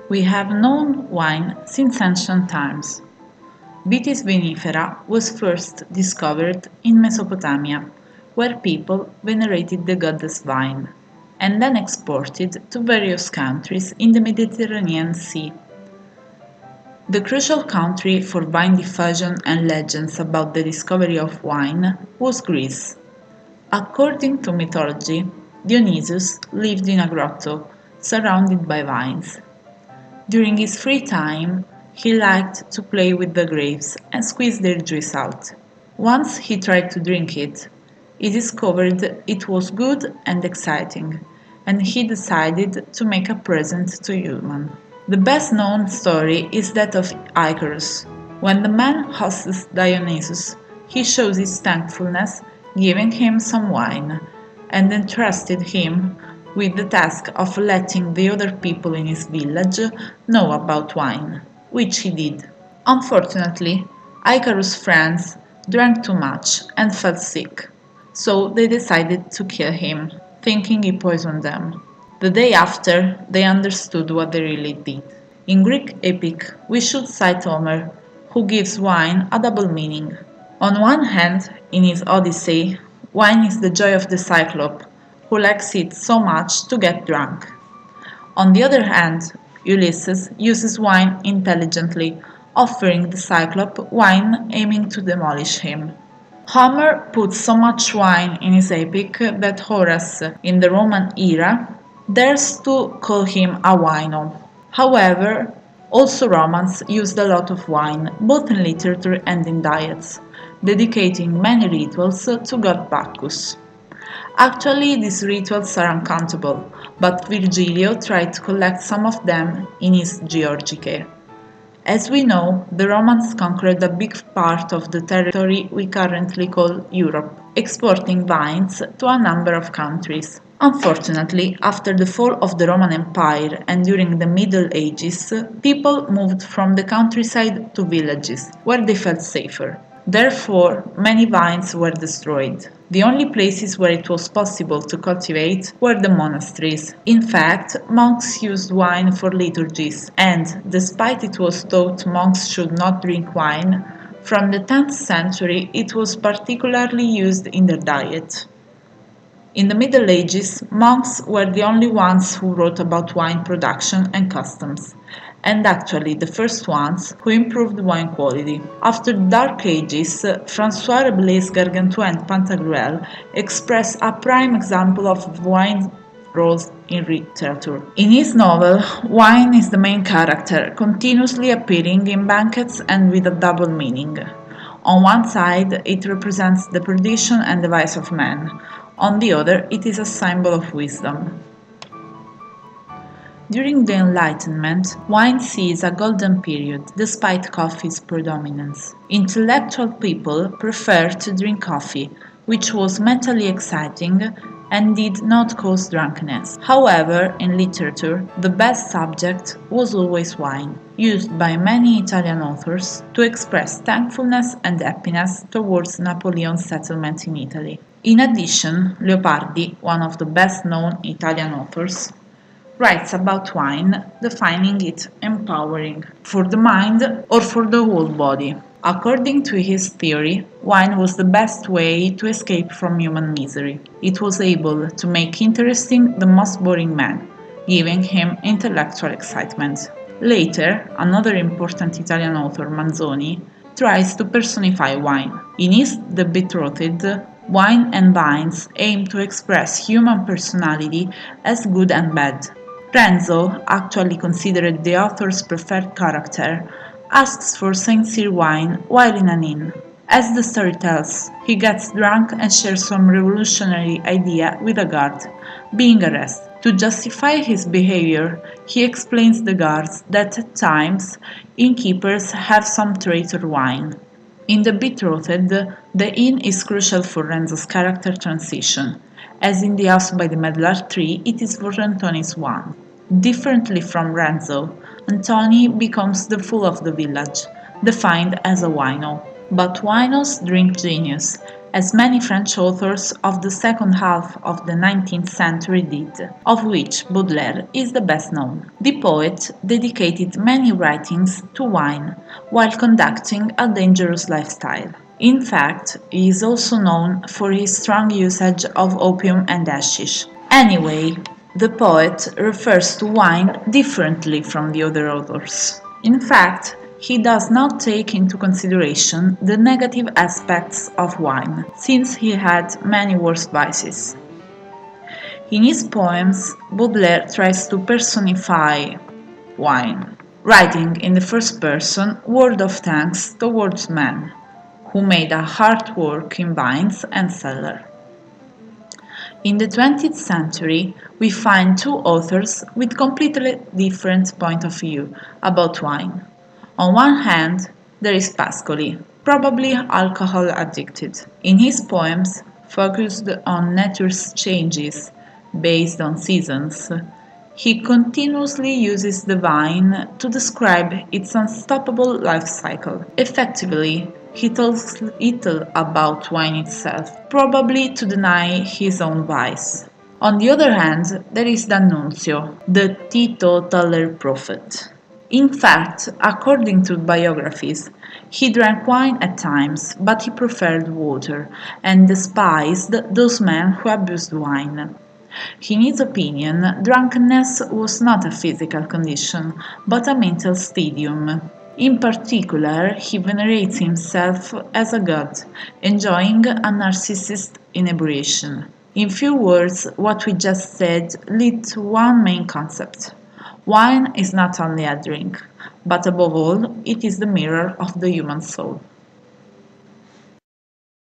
We have known wine since ancient times. Vitis vinifera was first discovered in Mesopotamia, where people venerated the goddess vine, and then exported to various countries in the Mediterranean Sea. The crucial country for vine diffusion and legends about the discovery of wine was Greece. According to mythology, Dionysus lived in a grotto surrounded by vines. During his free time, he liked to play with the grapes and squeeze their juice out. Once he tried to drink it, he discovered it was good and exciting, and he decided to make a present to human. The best known story is that of Icarus. When the man hosts Dionysus, he shows his thankfulness, giving him some wine, and entrusted him with the task of letting the other people in his village know about wine, which he did. Unfortunately, Icarus' friends drank too much and fell sick, so they decided to kill him, thinking he poisoned them. The day after, they understood what they really did. In Greek epic, we should cite Homer, who gives wine a double meaning. On one hand, in his Odyssey, wine is the joy of the Cyclope, who likes it so much to get drunk. On the other hand, Ulysses uses wine intelligently, offering the Cyclope wine aiming to demolish him. Homer puts so much wine in his epic that Horace, in the Roman era, dares to call him a wino. However, also Romans used a lot of wine, both in literature and in diets, dedicating many rituals to god Bacchus. Actually, these rituals are uncountable, but Virgilio tried to collect some of them in his Georgicae. As we know, the Romans conquered a big part of the territory we currently call Europe, exporting vines to a number of countries. Unfortunately, after the fall of the Roman Empire and during the Middle Ages, people moved from the countryside to villages, where they felt safer. Therefore, many vines were destroyed. The only places where it was possible to cultivate were the monasteries. In fact, monks used wine for liturgies, and, despite it was thought monks should not drink wine, from the 10th century it was particularly used in their diet. In the Middle Ages, monks were the only ones who wrote about wine production and customs, and actually the first ones who improved wine quality. After the Dark Ages, François Rabelais, Gargantua and Pantagruel express a prime example of wine roles in literature. In his novel, wine is the main character, continuously appearing in banquets and with a double meaning. On one side, it represents the perdition and the vice of man. On the other, it is a symbol of wisdom. During the Enlightenment, wine sees a golden period, despite coffee's predominance. Intellectual people preferred to drink coffee, which was mentally exciting and did not cause drunkenness. However, in literature, the best subject was always wine, used by many Italian authors to express thankfulness and happiness towards Napoleon's settlement in Italy. In addition, Leopardi, one of the best-known Italian authors, writes about wine, defining it empowering for the mind or for the whole body. According to his theory, wine was the best way to escape from human misery. It was able to make interesting the most boring man, giving him intellectual excitement. Later, another important Italian author, Manzoni, tries to personify wine. In his The Betrothed, wine and vines aim to express human personality as good and bad. Renzo, actually considered the author's preferred character, asks for sincere wine while in an inn. As the story tells, he gets drunk and shares some revolutionary idea with a guard, being arrested. To justify his behavior, he explains the guards that at times innkeepers have some traitor wine. In The Betrothed, the inn is crucial for Renzo's character transition. As in The House by the Medlar Tree, it is for Antoni's one. Differently from Renzo, Antoni becomes the fool of the village, defined as a wino. But winos drink genius, as many French authors of the second half of the 19th century did, of which Baudelaire is the best known. The poet dedicated many writings to wine while conducting a dangerous lifestyle. In fact, he is also known for his strong usage of opium and hashish. Anyway, the poet refers to wine differently from the other authors. In fact, he does not take into consideration the negative aspects of wine, since he had many worse vices. In his poems, Baudelaire tries to personify wine, writing in the first person word of thanks towards man, who made a hard work in vines and cellar. In the 20th century, we find two authors with completely different point of view about wine. On one hand, there is Pascoli, probably alcohol addicted. In his poems, focused on nature's changes based on seasons, he continuously uses the vine to describe its unstoppable life cycle. Effectively, he talks little about wine itself, probably to deny his own vice. On the other hand, there is D'Annunzio, the teetotaler prophet. In fact, according to biographies, he drank wine at times, but he preferred water and despised those men who abused wine. In his opinion, drunkenness was not a physical condition, but a mental stadium. In particular, he venerates himself as a god, enjoying a narcissist inebriation. In few words, what we just said leads to one main concept. Wine is not only a drink, but above all, it is the mirror of the human soul.